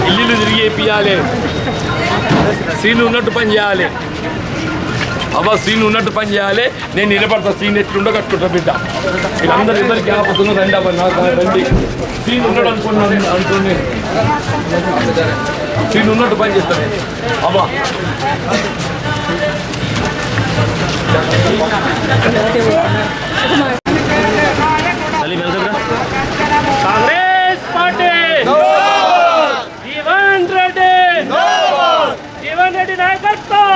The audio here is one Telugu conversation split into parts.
ఇల్లు తిరిగి వేయాలి, సీన్లు ఉన్నట్టు పని చేయాలి. అబ్బా సీన్ ఉన్నట్టు పని చేయాలి. నేను నిలబడతా, సీన్ ఎట్లుండో కట్టుకుంటా బిడ్డ. వీళ్ళందరూ ఇద్దరు జ్ఞాపకం రండి. అబ్బా నాకు రండి, సీన్ ఉన్నాడు అనుకోండి, సీన్ ఉన్నట్టు పని చేస్తాను. అబ్బా కాంగ్రెస్ పార్టీ జీవన్ రెడ్డి నాయకత్వం.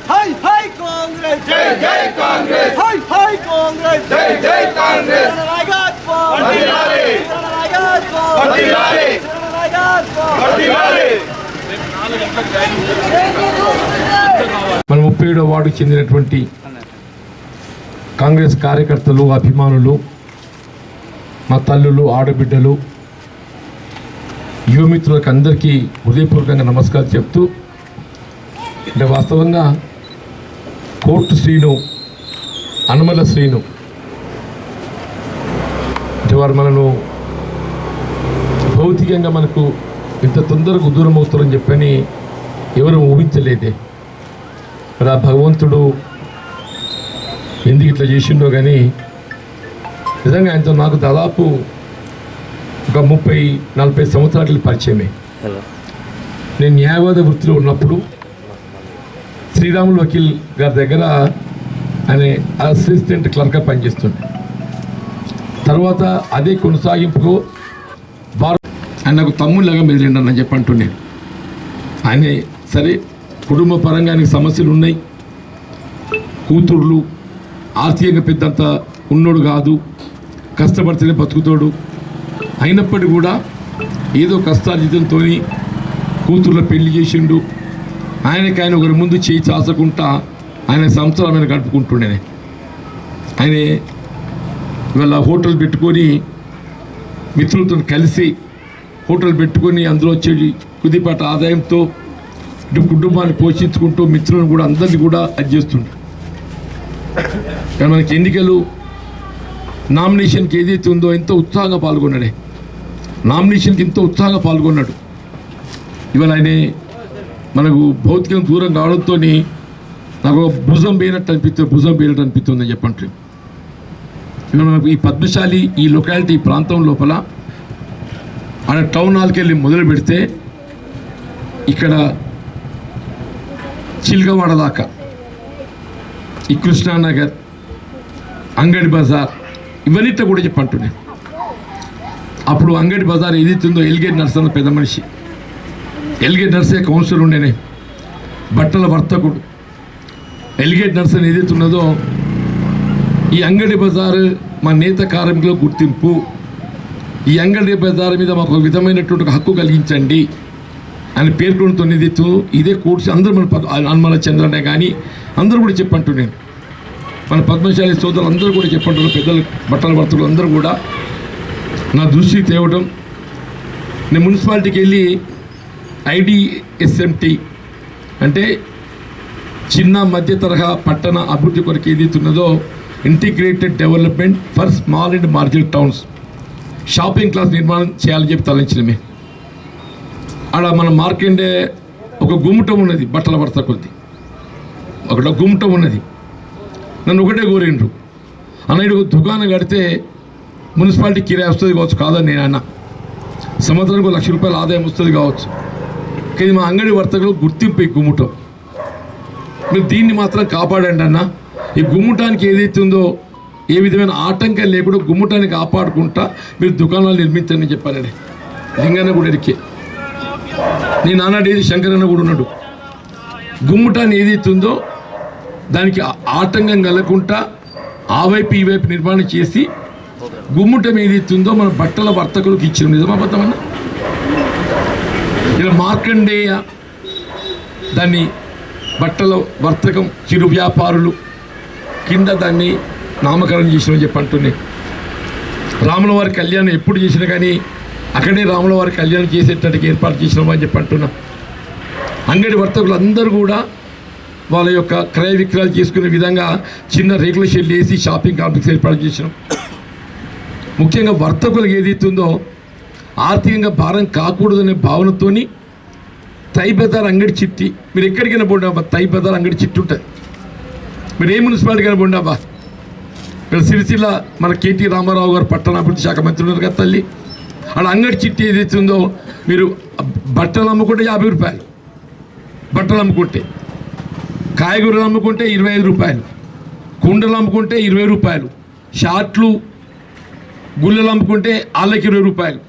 Hi hi Congress, jai jai Congress. Hi hi Congress, jai jai Congress. మన 37వ వార్డుకు చెందినటువంటి కాంగ్రెస్ కార్యకర్తలు, అభిమానులు, మా తల్లులు, ఆడబిడ్డలు, యువమిత్రులకు అందరికీ హృదయపూర్వకంగా నమస్కారం చెప్తూ, అంటే వాస్తవంగా కోర్టు శ్రీను, అనుమల శ్రీను అంటే వారు మనను భౌతికంగా మనకు ఇంత తొందరగా దూరం అవుతారని చెప్పని ఎవరు ఊహించలేదే. మరి ఆ భగవంతుడు ఎందుకు ఇట్లా చేసిండో కానీ నిజంగా ఆయనతో నాకు దాదాపు ఒక 30-40 సంవత్సరాల పరిచయమే. నేను న్యాయవాద వృత్తిలో ఉన్నప్పుడు శ్రీరాములు వకీల్ గారి దగ్గర ఆయన అసిస్టెంట్ క్లర్క్గా పనిచేస్తుండే. తర్వాత అదే కొనసాగింపుకు ఆయన నాకు తమ్ముళ్ళగా మెదిలిండని అని చెప్పి అంటున్నాను. ఆయన సరే కుటుంబ పరంగా ఆయనకి సమస్యలు ఉన్నాయి, కూతుర్లు, ఆర్థికంగా పెద్దంత ఉన్నోడు కాదు, కష్టపడితేనే బతుకుతాడు. అయినప్పటికీ కూడా ఏదో కష్టార్జితంతో కూతుర్ల పెళ్లి చేసిండు. ఆయన ఒకరి ముందు చేయి చాచకుండా ఆయన సంవత్సరం ఆయన గడుపుకుంటుండే. ఆయన ఇవాళ హోటల్ పెట్టుకొని మిత్రులతో కలిసి హోటల్ పెట్టుకొని అందులో వచ్చే కొద్దిపాటి ఆదాయంతో ఇటు కుటుంబాన్ని పోషించుకుంటూ మిత్రులను కూడా అందరినీ కూడా అది చేస్తుండే. కానీ మనకి ఎన్నికలు నామినేషన్కి ఏదైతే ఉందో ఎంతో ఉత్సాహంగా పాల్గొన్నాడే. నామినేషన్కి ఎంతో ఉత్సాహంగా పాల్గొన్నాడు. ఇవాళ ఆయన మనకు భౌతికంగా దూరం కావడంతో నాకు భుజం పోయినట్టు అనిపిస్తుందని చెప్పండి. ఇవాళ మనకు ఈ పద్మశాలి ఈ లొకాలిటీ ఈ ప్రాంతం లోపల ఆడ టౌన్ హాల్కి వెళ్ళి మొదలు పెడితే ఇక్కడ చిల్కవాడ దాకా ఈ కృష్ణానగర్, అంగడి బజార్ ఇవన్నిట్లో కూడా చెప్పంటున్నాను. అప్పుడు అంగడి బజార్ ఏదైతుందో ఎల్గేట్ నర్స్ అన్న పెద్ద మనిషి, ఎల్గేట్ నర్సే కౌన్సిలర్ ఉండేనే, బట్టల వర్తకుడు. ఎల్గేట్ నర్స్ అని ఏదైతే ఉన్నదో ఈ అంగడి బజార్ మా నేత కార్మికుల గుర్తింపు, ఈ అంగడి బజార్ మీద మాకు ఒక విధమైనటువంటి హక్కు కలిగించండి అని పేర్కొనతో ఏదైతే ఇదే కూర్చి అందరూ మన అనుమల చంద్రనే కానీ అందరూ కూడా చెప్పంటున్నాను. మన పద్మశాలి సోదరులు అందరూ కూడా చెప్పంటున్నారు, పెద్దలు బట్టల వర్తకులు అందరూ కూడా నా దృష్టికి తేవడం. నేను మున్సిపాలిటీకి వెళ్ళి IDSMT అంటే చిన్న మధ్య తరహా పట్టణ అభివృద్ధి కొరకు ఏదైతున్నదో integrated development for small and marginal towns shopping class నిర్మాణం చేయాలని చెప్పి తలంచినమే. ఆడ మన మార్కెండే ఒక గుమ్మటం ఉన్నది, బట్టల వర్తకులది ఒకటి గుమ్మటం ఉన్నది. నన్ను ఒకటే కోరిండ్రు, అన్నయ్య దుకాణం కడితే మున్సిపాలిటీ కిరాయి వస్తుంది కావచ్చు. కాదని నేను అన్న, సంవత్సరానికి 1,00,000 రూపాయలు ఆదాయం వస్తుంది కావచ్చు, కానీ మా అంగడి వర్తకులు గుర్తింపు ఈ గుమ్మటం. మీరు దీన్ని మాత్రం కాపాడండి అన్న. ఈ గుమ్మటానికి ఏదైతే ఉందో ఏ విధమైన ఆటంకం లేకుండా గుమ్మటాన్ని కాపాడుకుంటా మీరు దుకాణాలు నిర్మించండి చెప్పానండి. లింగన్న కూడా ఎరికే, నీ నాన్నడేది శంకరన్న కూడా ఉన్నాడు. గుమ్మటాన్ని ఏదైతే ఉందో దానికి ఆటంకం కలగకుండా ఆ వైపు ఈ వైపు నిర్మాణం చేసి గుమ్మటం ఏదైతే ఉందో మన బట్టల వర్తకులకు ఇచ్చిన నిజమాబద్ధమన్నా. ఇలా మార్కండేయ దాన్ని బట్టల వర్తకం చిరు వ్యాపారులు కింద దాన్ని నామకరణం చేసినామని చెప్పి అంటున్నాయి. రాముల వారి కళ్యాణం ఎప్పుడు చేసినా కానీ అక్కడే రాముల వారి కళ్యాణం చేసేటట్టుగా ఏర్పాటు చేసినామని చెప్పి అంటున్నా. అంగడి వర్తకులు అందరూ కూడా వాళ్ళ యొక్క క్రయ విక్రయాలు చేసుకునే విధంగా చిన్న రేకుల షెడ్ వేసి షాపింగ్ కాంప్లెక్స్ ఏర్పాటు చేసినాం. ముఖ్యంగా వర్తకులకు ఏదైతుందో ఆర్థికంగా భారం కాకూడదనే భావనతో తై బజార్ అంగడి చిట్టి, మీరు ఎక్కడికైనా పోండాబా తై బజార్ అంగడి చిట్టి ఉంటుంది. మీరు ఏ మున్సిపాలిటీకైనా పోండాబా, ఇక్కడ సిరిసిల్ల మన కేటీ రామారావు గారు పట్టణాభివృద్ధి శాఖ మంత్రి ఉన్నారు కదా తల్లి, అక్కడ అంగడి చిట్టి ఏదైతే ఉందో మీరు బట్టలు అమ్ముకుంటే 50 రూపాయలు, బట్టలు అమ్ముకుంటే కాయగూరలు అమ్ముకుంటే 25 రూపాయలు, కుండలు అమ్ముకుంటే 20 రూపాయలు, షార్ట్లు గుళ్ళలు అమ్ముకుంటే వాళ్ళకి 20 రూపాయలు,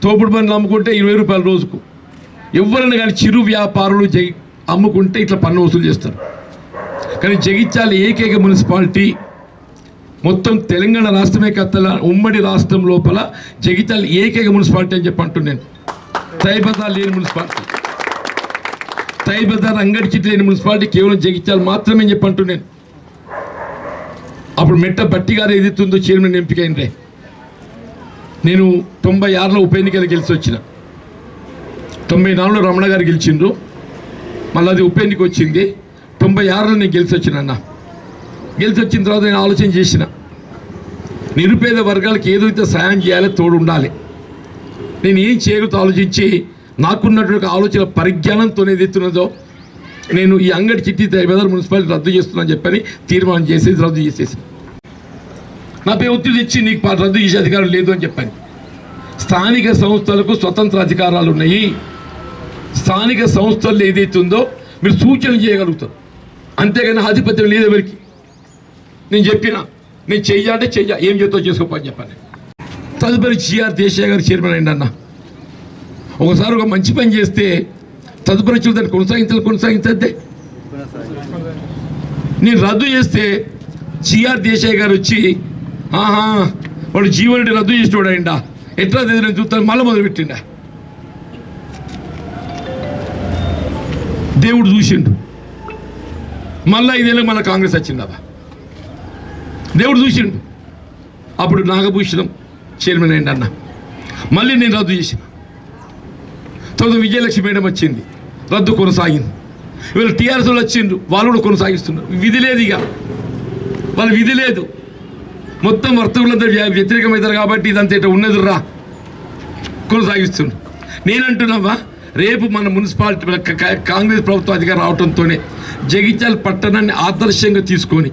తోపుడు బండ్లు అమ్ముకుంటే 20 రూపాయలు రోజుకు. ఎవరైనా కానీ చిరు వ్యాపారులు అమ్ముకుంటే ఇట్లా పన్ను వసూలు చేస్తారు. కానీ జగిత్యాల ఏకైక మున్సిపాలిటీ మొత్తం తెలంగాణ రాష్ట్రమే కత్తల ఉమ్మడి రాష్ట్రం లోపల జగిత్యాల ఏకైక మున్సిపాలిటీ అని చెప్పి అంటున్నాను. తై బజార్ లేని మున్సిపాలిటీ, తై బజార్ అంగడి చిట్టి లేని మున్సిపాలిటీ కేవలం జగిత్యాల మాత్రమే చెప్పి అంటున్నాను. అప్పుడు మెట్ట బట్టి గారు ఏదైతుందో చైర్మన్ ఎంపికైందే. నేను 96లో ఉప ఎన్నికలు గెలిచి వచ్చిన, 94లో రమణ గారు గెలిచిండ్రు, మళ్ళీ అది ఉప ఎన్నిక వచ్చింది. 96లో నేను గెలిచి వచ్చిన అన్న. గెలిచి వచ్చిన తర్వాత నేను ఆలోచన చేసిన, నిరుపేద వర్గాలకు ఏదైతే సాయం చేయాలో తోడు ఉండాలి, నేను ఏం చేయగలతో ఆలోచించి నాకున్నటువంటి ఆలోచన పరిజ్ఞానంతో ఏదైతున్నదో నేను ఈ అంగడి చిట్టి తై బజార్ మున్సిపాలిటీ రద్దు చేస్తున్నాను చెప్పని తీర్మానం చేసేసి రద్దు చేసేసి నాపై ఒత్తిడి తెచ్చి నీకు రద్దు చేసే అధికారం లేదు అని చెప్పాను. స్థానిక సంస్థలకు స్వతంత్ర అధికారాలు ఉన్నాయి. స్థానిక సంస్థల్లో ఏదైతుందో మీరు సూచనలు చేయగలుగుతారు, అంతేగాని ఆధిపత్యం లేదు ఎవరికి. నేను చెప్పిన నేను చెయ్యాలంటే చెయ్య, ఏం చేస్తావు చేసుకోపని చెప్పాను. తదుపరి జిఆర్ దేశాయ్ గారు చైర్మన్ అయింది అన్న. ఒకసారి ఒక మంచి పని చేస్తే తదుపరి దాన్ని కొనసాగించద్దే. నేను రద్దు చేస్తే జిఆర్ దేశాయ్ గారు వచ్చి వాడు జీవన్ రద్దు చేసేవాడు అయిందా, ఎట్లా నేను చూస్తాను మళ్ళీ మొదలుపెట్టిండా. దేవుడు చూసిండు, మళ్ళీ 5 ఏళ్ళకి మళ్ళీ కాంగ్రెస్ వచ్చిందా. దేవుడు చూసిండు, అప్పుడు నాగభూషణం చైర్మన్ అయింది అన్న. మళ్ళీ నేను రద్దు చేసిన తర్వాత విజయలక్ష్మి మేడం వచ్చింది, రద్దు కొనసాగింది. వీళ్ళు టీఆర్ఎస్ వాళ్ళు వచ్చిండ్రు, వాళ్ళు కూడా కొనసాగిస్తున్నారు. విధి లేదు, ఇక వాళ్ళ విధి లేదు. మొత్తం వర్తకులంతా వ్యతిరేకమవుతారు కాబట్టి ఇదంతా ఇట్లా ఉన్నది రా కొనసాగిస్తున్నారు. నేనంటున్నావా, రేపు మన మున్సిపాలిటీ కాంగ్రెస్ ప్రభుత్వం అధికారం రావడంతోనే జగిత్యాల పట్టణాన్ని ఆదర్శంగా తీసుకొని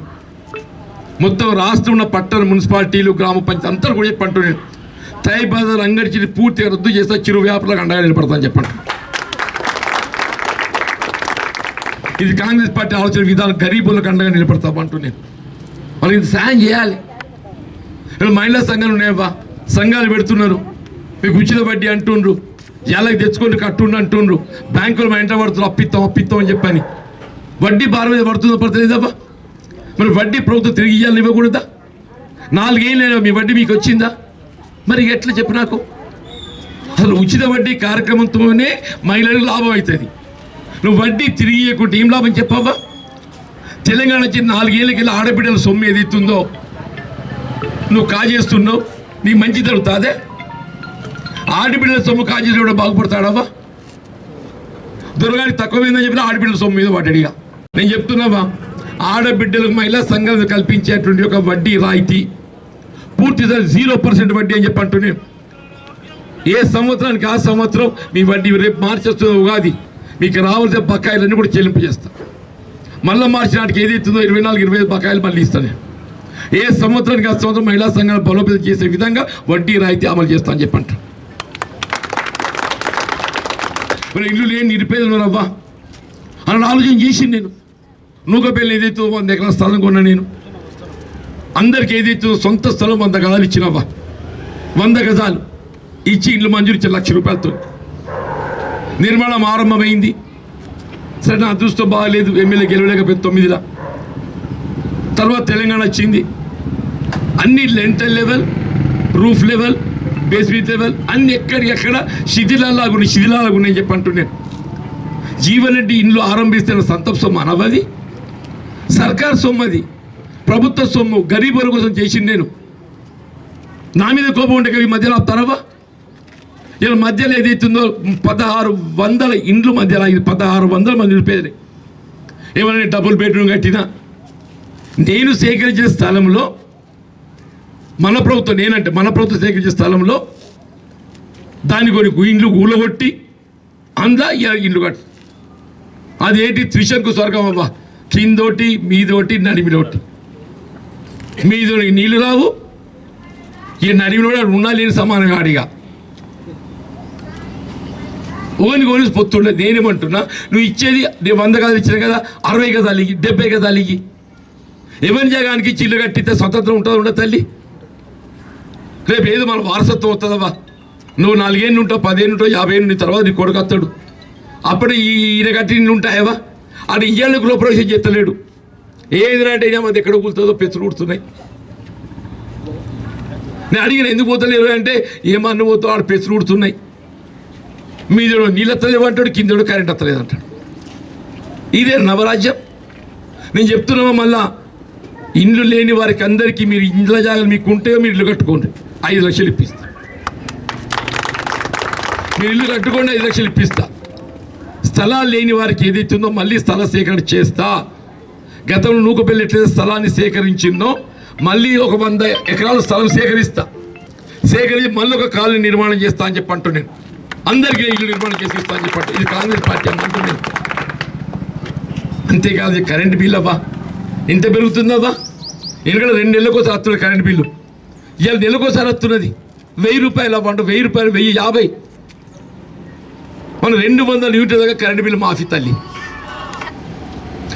మొత్తం రాష్ట్రం ఉన్న పట్టణ మున్సిపాలిటీలు గ్రామ పంచాయతీ అంతా కూడా చెప్పంటున్నాను, తై బజార్ అంగడి చిట్టి పూర్తిగా రద్దు చేస్తే చిరు వ్యాపారులకు అండగా నిలబడతాను చెప్పండి. ఇది కాంగ్రెస్ పార్టీ ఆలోచన విధానం, గరీబులకు అండగా నిలబడతామంటున్నాను. వాళ్ళకి ఇది సాయం చేయాలి. మహిళా సంఘాలు ఉన్నాయవ్వా, సంఘాలు పెడుతున్నారు, మీకు ఉచిత వడ్డీ అంటుండ్రు, ఏళ్ళకి తెచ్చుకొని కట్టుండ్రు అంటుండ్రు, బ్యాంకులు మా ఇంట పడుతున్నారు అప్పిస్తాం అని చెప్పని. వడ్డీ భారం మీద పడుతుందో పడతలేదబ్బా. మరి వడ్డీ ప్రభుత్వం తిరిగి ఇవ్వాలని ఇవ్వకూడదా? 4 ఏళ్ళు మీ వడ్డీ మీకు వచ్చిందా? మరి ఎట్లా చెప్పు నాకు. అసలు ఉచిత వడ్డీ కార్యక్రమంతోనే మహిళలకు లాభం అవుతుంది. నువ్వు వడ్డీ తిరిగి ఇవ్వకుంటే ఏం లాభం చెప్పావా? తెలంగాణ వచ్చి 4 ఏళ్ళకి వెళ్ళి ఆడబిడ్డల సొమ్ము ఏదైతుందో నువ్వు కాజేస్తున్నావు, నీకు మంచి జరుగుతుందే. ఆడబిడ్డల సొమ్ము కాజేసి కూడా బాగుపడతాడవా? దొరగాడి తక్కువైందని చెప్పిన ఆడబిడ్డల సొమ్ము మీద పడ్డాడిగా. నేను చెప్తున్నావా, ఆడబిడ్డలకు మహిళా సంఘాలను కల్పించేటువంటి ఒక వడ్డీ రాయితీ పూర్తిగా 0% వడ్డీ అని చెప్పి అంటున్నాను. ఏ సంవత్సరానికి ఆ సంవత్సరం మీ వడ్డీ రేపు మార్చి వస్తున్న ఉగాది మీకు రావాల్సిన బకాయిలన్నీ కూడా చెల్లింపు చేస్తాను. మళ్ళీ మార్చి నాటికి ఏదైతుందో 24-25 బకాయిలు మళ్ళీ ఇస్తాను. ఏ సంవత్సరానికి ఆ సంవత్సరం మహిళా సంఘాలు బలోపేతం చేసే విధంగా వడ్డీ రాయితీ అమలు చేస్తా అని చెప్పంట. మరి ఇల్లు లేని నిరుపేదలు రవ్వా అని ఆలోచన చేసింది నేను. నూకపల్లి ఏదైతే 100 ఎకరాల స్థలం కొన్నా నేను. అందరికి ఏదైతే సొంత స్థలం 100 గజాలు ఇచ్చినవ్వా. 100 గజాలు ఇచ్చి ఇల్లు మంజూరు ఇచ్చే ₹1,00,000 నిర్మాణం ఆరంభమైంది. సరే నా అదృష్టం బాగాలేదు, ఎమ్మెల్యే గెలవలేకపోయింది 9ల. తర్వాత తెలంగాణ వచ్చింది. అన్ని lintel level, roof level, basement level అన్ని ఎక్కడికెక్కడ శిథిలాగా ఉన్నాయని చెప్పి అంటున్నాను. జీవన్ రెడ్డి ఇండ్లు ఆరంభిస్తున్న సంతప సొమ్ము అనవది, సర్కార్ సొమ్ము, అది ప్రభుత్వ సొమ్ము, గరీబుల కోసం చేసింది నేను. నా మీద కోపం ఉంటే ఈ మధ్యలో తరవా ఇలా మధ్యలో ఏదైతుందో 1600 ఇండ్లు మధ్యలో 1600 మంది నిరుపేదలే. ఏమైనా డబుల్ బెడ్రూమ్ కట్టినా నేను సేకరించిన స్థలంలో మన ప్రభుత్వం సేకరించిన స్థలంలో దాని కొన్ని ఇండ్లు కూలగొట్టి అందులో ఇండ్లు కట్టి అదేంటి త్రిశంకు స్వర్గం అవ్వ. కిందోటి మీదోటి నడిమిలోటి. మీదో నీళ్ళు రావు, ఈ నడిమిలో కూడా రుణాలు లేని సమానంగా అడిగా ఓని పొత్తుండే. నేనేమంటున్నా, నువ్వు ఇచ్చేది 100 గజాలు ఇచ్చిన కదా, 60 గజాలు ఇయ్యి, 70 గజాలు ఇయ్యి. ఎవరి జగానికి చిల్లు కట్టితే స్వతంత్రం ఉండదు తల్లి. రేపు ఏదో మన వారసత్వం వస్తుందవ్వా. నువ్వు 4 ఏళ్ళు ఉంటావు, 10 ఏళ్ళు ఉంటావు, 50 ఏళ్ళు నీ తర్వాత నీ కొడుకు వస్తాడు. అప్పుడు ఈయన కట్టి ఇల్లు ఉంటాయవా. అది ఇయ్యాళ్ళ గృహప్రవేశం చేస్తలేడు. ఏదినంటే అయినా మంది ఎక్కడ కూర్తుందో పెచ్చులు కుడుతున్నాయి. నేను అడిగిన ఎందుకు పోతలేరు అంటే ఏమన్నా పోతావు, ఆడ పెచ్చులు కుడుతున్నాయి. మీద నీళ్ళు వస్తలేవు అంటాడు, కిందోడు కరెంట్ వస్తలేదు అంటాడు. ఇదే నవరాజ్యం. నేను చెప్తున్నామా మళ్ళా, ఇండ్లు లేని వారికి అందరికీ మీరు ఇండ్ల జాగాలు మీకు ఉంటే మీరు ఇల్లు కట్టుకోండి, 5 లక్షలు ఇప్పిస్తా. మీరు ఇల్లు కట్టుకోండి, 5 లక్షలు ఇప్పిస్తా. స్థలాలు లేని వారికి ఏదైతుందో మళ్ళీ స్థల సేకరణ చేస్తా. గతంలో నూకపల్లి ఎట్లయితే స్థలాన్ని సేకరించిందో మళ్ళీ ఒక 100 ఎకరాల స్థలం సేకరించి మళ్ళీ ఒక కాలనీ నిర్మాణం చేస్తా అని చెప్పి అంటూ నేను అందరికీ ఇల్లు నిర్మాణం చేసి ఇస్తా అని చెప్పండి. ఇది కాంగ్రెస్ పార్టీ అని అంటున్నాను. అంతేకాదు కరెంట్ బిల్ అవ్వా ఎంత పెరుగుతుందవ్వా. ఎందుకంటే 2 నెలలకోసారి వస్తున్నది కరెంట్ బిల్లు. ఇవాళ నెలకోసారి వస్తున్నది ₹1000 అవ్వ అంటే ₹1000 1050. మనం 200 యూనిట్ల దాకా కరెంట్ బిల్లు మాఫీ తల్లి.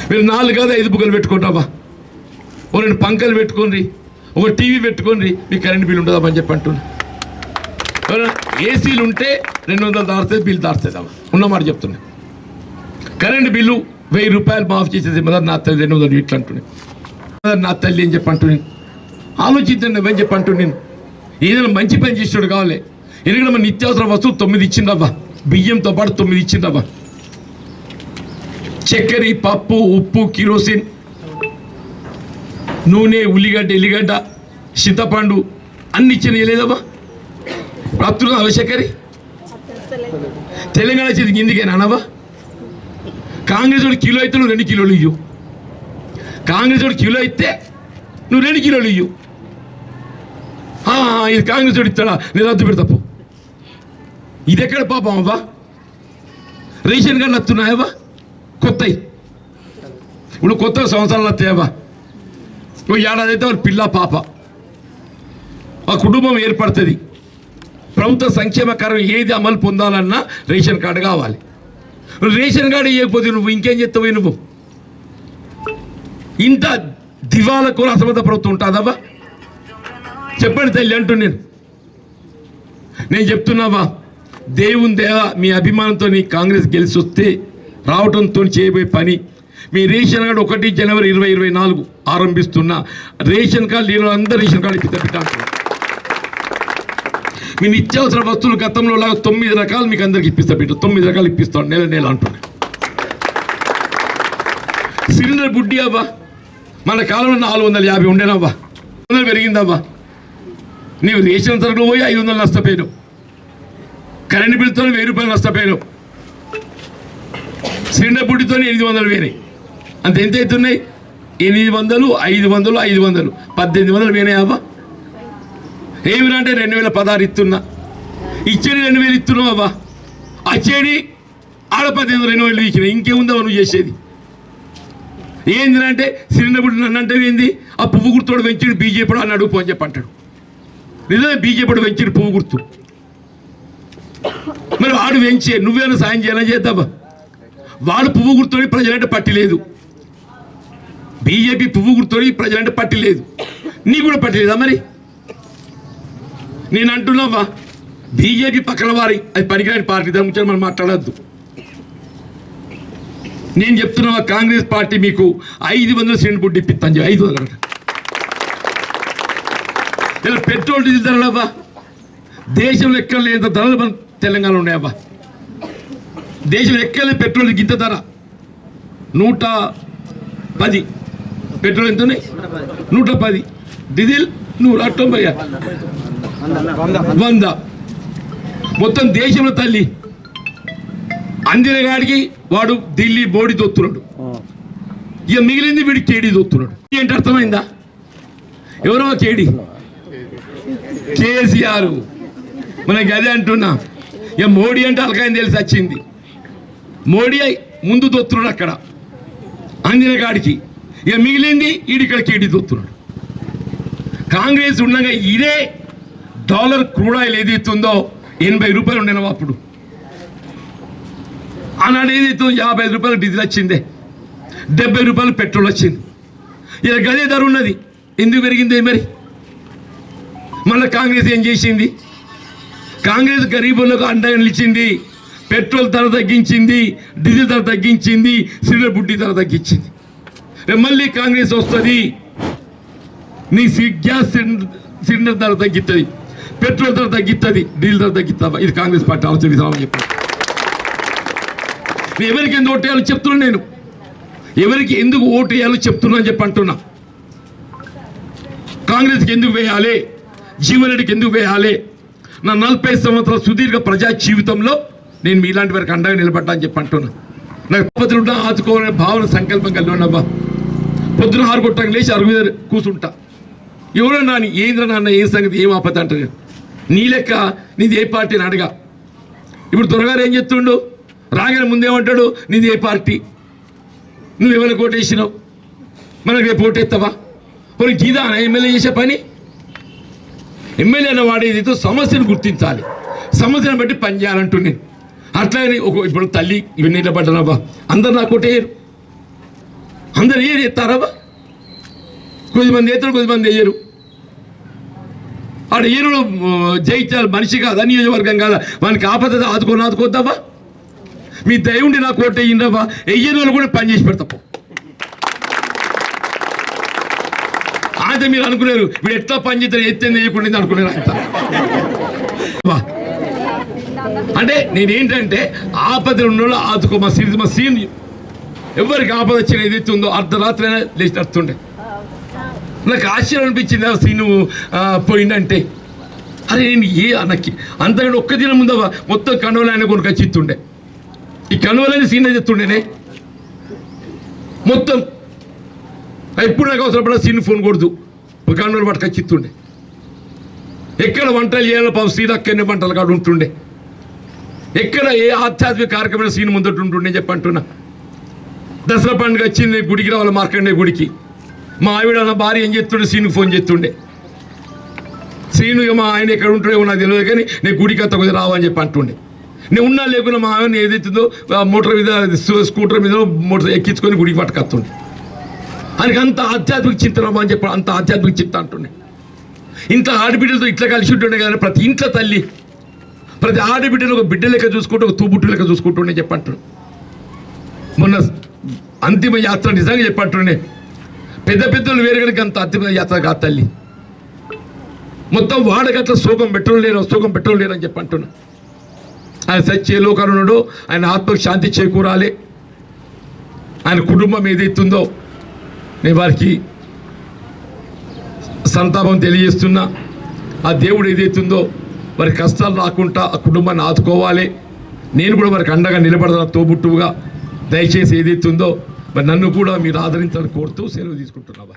మీరు 4 కాదు 5 బుగ్గలు పెట్టుకుంటావా, ఓ 2 పంకలు పెట్టుకోండి, ఒక టీవీ పెట్టుకోండి, మీకు కరెంట్ బిల్లు ఉంటుందా అని చెప్పి అంటున్నా. ఏసీలు ఉంటే 200 దాడుతుంది, బిల్లు దాడుతుంది అవ్వ. ఉన్నమాట చెప్తున్నా. కరెంట్ బిల్లు ₹1000 మాఫ్ చేసేది మదర్ నా తల్లి 200 యూనిట్లు అంటున్నాను. మదర్ నా తల్లి అని చెప్పి అంటున్నాను. ఆలోచించండి అని చెప్పి అంటున్నాను. ఏదైనా మంచి పని చేసేవాడు కావాలి. ఎందుకంటే మన నిత్యావసర వస్తువులు 9 ఇచ్చిందవ్వా. బియ్యంతో పాటు 9 ఇచ్చిందవ్వా. చక్కెర, పప్పు, ఉప్పు, కిరోసిన్, నూనె, ఉల్లిగడ్డ, ఎల్లిగడ్డ, చింతపండు అన్ని ఇచ్చిన లేదవ్వా. రాత్రులు అవశ్యకరి తెలంగాణ చేతికి ఎందుకైనా అనవా. కాంగ్రెస్ వాడు కిలో అయితే నువ్వు 2 కిలోలు ఇయ్యు. కాంగ్రెస్ వాడు కిలో అయితే నువ్వు 2 కిలోలు ఇయ్యు. ఇది కాంగ్రెస్ వాడు ఇస్తాడా, నేను రద్దు పెడతాపు. ఇది ఎక్కడ పాపం అవ్వా. రేషన్ కార్డులు వస్తున్నాయవ్వా కొత్తవి. ఇప్పుడు కొత్త సంవత్సరాలు వస్తాయవ్వా. ఏడాది అయితే వాళ్ళ పిల్ల పాప ఆ కుటుంబం ఏర్పడుతుంది. ప్రభుత్వ సంక్షేమ కార్యం ఏది అమలు పొందాలన్నా రేషన్ కార్డు కావాలి. రేషన్ కార్డు ఇవ్వకపోతే నువ్వు ఇంకేం చేస్తావు? నువ్వు ఇంత దివాలకు అసమర్థ ప్రభుత్వం ఉంటుందవ్వా. చెప్పండి తల్లి అంటూ నేను చెప్తున్నావా. దేవుని దేవ మీ అభిమానంతో కాంగ్రెస్ గెలిచి వస్తే రావడంతో చేయబోయే పని, మీ రేషన్ కార్డు 1 జనవరి 2024 ఆరంభిస్తున్నా. రేషన్ కార్డు లేని అందరూ రేషన్ కార్డు ఇప్పిస్తా అంటున్నారు. మీ నిత్యావసర వస్తువులు గతంలో లాగా 9 రకాలు మీకు అందరికి ఇప్పిస్తా బిడ్డ. 9 రకాలు ఇప్పిస్తాను నెల అంటున్నా. సిలిండర్ బుడ్డి అవ్వా. మన కాలంలో 450 ఉండేనవ్వా. 100 పెరిగిందవ్వా. నీవు రేషన్ సరుకులు పోయి 500 నష్టపోయాను. కరెంటు బిల్లుతో ₹1000 నష్టపోయాను. సిలిండర్ బుడ్డితో 800 పోయినాయి. అంత ఎంత అవుతున్నాయి? 800, 500, 500, 1800 పోయినాయి అవ్వా. ఏమిరా అంటే 2016 ఇస్తున్నా. ఇచ్చేది 2000 ఇస్తున్నావు అవ్వా, వచ్చేది ఆడ 15,000 ఇచ్చిన, ఇంకేముందా నువ్వు చేసేది? ఏంటంటే సిరినప్పుడు నన్ను అంటే ఏంది, ఆ పువ్వు గుర్తుడు వెంచుడు బీజేపీ అని అడుగుపో అని చెప్పి అంటాడు. నిజమే, బీజేపీ వెంచుడు పువ్వు గుర్తు. మరి వాడు వెంచే నువ్వేమైనా సాయం చేయాలని చేద్దామా? వాడు పువ్వు గుర్తుని ప్రజలంటే పట్టి లేదు, బీజేపీ పువ్వు గుర్తుని ప్రజలంటే పట్టి లేదు, నీ కూడా పట్టి లేదా? మరి నేను అంటున్నావా, బీజేపీ పక్కన వారి అది పనికిరాని పార్టీ, దాని గురించి మనం మాట్లాడద్దు. నేను చెప్తున్నా, కాంగ్రెస్ పార్టీ మీకు 500 సిలిండర్ బుడ్డి ఇప్పిస్తాను, 500. ఇలా పెట్రోల్ డీజిల్ ధరలు అవ్వా దేశంలో ఎక్కడ లేని ధరలు మన తెలంగాణలో ఉన్నాయవ్వా. దేశంలో ఎక్కడ పెట్రోల్ గింత ధర 110. పెట్రోల్ ఎంత ఉన్నాయి? 110. డీజిల్ 190, 100. మొత్తం దేశంలో తల్లి అందిన గాడికి వాడు ఢిల్లీ బోడీ దొత్తున్నాడు, ఇక మిగిలింది వీడి కేడీ దొత్తున్నాడు. ఏంటి అర్థమైందా? ఎవరో కేడీ కేసీఆర్, మనకి అదే అంటున్నా. ఇక మోడీ అంటే అలకాయని తెలిసి వచ్చింది, మోడీ ముందు దొత్తున్నాడు అక్కడ అందిన గాడికి, ఇక మిగిలింది ఈడిక్కడ కేడీ దొత్తున్నాడు. కాంగ్రెస్ ఉండగా ఇదే డాలర్ క్రూడ్ ఆయిల్ ఏదైతుందో 80 రూపాయలు ఉండేనవా అప్పుడు, ఆనాడు ఏదైతే 55 రూపాయలు డీజిల్ వచ్చిందే, 70 రూపాయలు పెట్రోల్ వచ్చింది, ఇలా గదే ధర ఉన్నది. ఎందుకు పెరిగింది మరి? మళ్ళీ కాంగ్రెస్ ఏం చేసింది? కాంగ్రెస్ గరీబులకు అండగా నిలిచింది, పెట్రోల్ ధర తగ్గించింది, డీజిల్ ధర తగ్గించింది, సిలిండర్ బుడ్డి ధర తగ్గించింది. మళ్ళీ కాంగ్రెస్ వస్తుంది, నీ గ్యాస్ సిలిండర్ ధర తగ్గిస్తుంది, పెట్రోల్ ధర తగ్గిస్తుంది, డీజిల్ ధర తగ్గిస్తావా? ఇది కాంగ్రెస్ పార్టీ ఆలోచన చెప్పాను. ఎవరికి ఎందుకు ఓటు వేయాలో చెప్తున్నా, నేను ఎవరికి ఎందుకు ఓటు వేయాలో చెప్తున్నా అని చెప్పి అంటున్నా. కాంగ్రెస్కి ఎందుకు వేయాలి, జీవన్రెడ్డికి ఎందుకు వేయాలి? నా 40 సంవత్సరాల సుదీర్ఘ ప్రజా జీవితంలో నేను మీలాంటి వారికి అండగా నిలబడ్డా అని చెప్పి అంటున్నా. నాకు పత్రున్నా ఆదుకోవాలనే భావన సంకల్పం కలిగి ఉన్నవా. పొద్దున 6 కొట్టడానికి లేచి 6 మీద కూర్చుంటా. ఎవరో నాని ఏంద్ర నాన్న ఏం సంగతి ఏం ఆపద అంటారు. నీ లెక్క నీది ఏ పార్టీ అని అడగా. ఇప్పుడు త్వరగా ఏం చెప్తుండు, రాగానే ముందేమంటాడు నీది ఏ పార్టీ, నువ్వు ఎవరికి ఓటేసినావు, మనకు రేపు ఓటేస్తావా? మరి గీదా ఎమ్మెల్యే చేసే పని. ఎమ్మెల్యే అన్న వాడేదితో సమస్యను గుర్తించాలి, సమస్యను బట్టి పనిచేయాలంటుంది. అట్లాగే ఇప్పుడు తల్లి ఇవన్నీ నిలబడ్డానబ్బా, అందరు నాకు ఓటేయరు, అందరు ఏది ఎత్తారబ్బా. కొద్దిమంది ఎత్తారు, కొద్దిమంది వేయరు. ఆడ ఏరులో జయించాలి మనిషి కాదా, నియోజకవర్గం కాదా, వానికి ఆపద ఆదుకోద్దావా? మీ దయ ఉండి నాకు ఓటు వేయిండవా, వెయ్యని వాళ్ళు కూడా పని చేసి పెడతాం. అయితే మీరు అనుకున్నారు వీడు ఎట్లా పని చేస్తారు, ఎత్తేది వేయకుండా అనుకున్నారు అంత. అంటే నేనేంటంటే ఆపదలు ఉన్నోళ్ళు ఆదుకో. మా సీన్ ఎవరికి ఆపద వచ్చిన ఏదైతే ఉందో అర్ధరాత్రి అయినా లేచి నడుతుండే. నాకు ఆశ్చర్యం అనిపించింది ఆ సీను పోయిందంటే. అరే నేను నాకు అంతకంటే ఒక్క దినం ముందవా మొత్తం కనువలు ఆయన కొనుక చిత్తుండే. ఈ కనువలని సీన్ చెప్తుండేనే మొత్తం. ఎప్పుడు నాకు అవసరపడ సీన్ ఫోన్ కొడుతూ కనువలు పట్టుకొని చిత్తుండే. ఎక్కడ వంటలు చేయాలో పాపం సీన్ అక్కడనే వంటలు కాడు ఉంటుండే. ఎక్కడ ఏ ఆధ్యాత్మిక కార్యక్రమం సీన్ ముందట ఉంటుండే చెప్పి అంటున్నా. దసరా పండుగ వచ్చింది, గుడికి రావాలి, మార్కండే గుడికి. మా ఆవిడ నా భార్య ఏం చేస్తుండే, సీన్కి ఫోన్ చేస్తుండే. సీను మా ఆయన ఎక్కడ ఉంటుండే నాకు తెలియదు, కానీ నేను గుడికి అంత కొద్దిగా రావని చెప్పి అంటుండే. నేను ఉన్నా లేకున్నా మా ఆయన ఏదైతుందో మోటార్ మీద స్కూటర్ మీద మోటార్ ఎక్కించుకొని గుడికి పట్టుకొస్తుండే. ఆయనకి అంత ఆధ్యాత్మిక చింతన అని చెప్పి అంత ఆధ్యాత్మిక చింత అంటుండే. ఇంత ఆడబిడ్డలతో ఇట్లా కలిసి ఉంటుండే కదా. ప్రతి ఇంట్లో తల్లి ప్రతి ఆడబిడ్డలు ఒక బిడ్డ లెక్క చూసుకుంటూ, ఒక తూబుట్టు లెక్క చూసుకుంటుండే చెప్పంటుండే. మొన్న అంతిమ యాత్ర నిజంగా చెప్పంటుండే. పెద్ద పెద్దలు వేరే కనుక అంత అంతిమ యాత్ర కాదు తల్లి. మొత్తం వాడగట్ల శోకం పెట్రోల్ లేరు అని చెప్పి అంటున్నా. ఆయన సత్య లోకాలున్నాడో ఆయన ఆత్మకు శాంతి చేకూరాలి. ఆయన కుటుంబం ఏదైతుందో నేను వారికి సంతాపం తెలియజేస్తున్నా. ఆ దేవుడు ఏదైతుందో వారి కష్టాలు రాకుండా ఆ కుటుంబాన్ని ఆదుకోవాలి. నేను కూడా వారికి అండగా నిలబడదా తోబుట్టువుగా. దయచేసి ఏదైతుందో మరి నన్ను కూడా మీరు ఆదరించాలని కోరుతూ సెలవు తీసుకుంటున్నావా.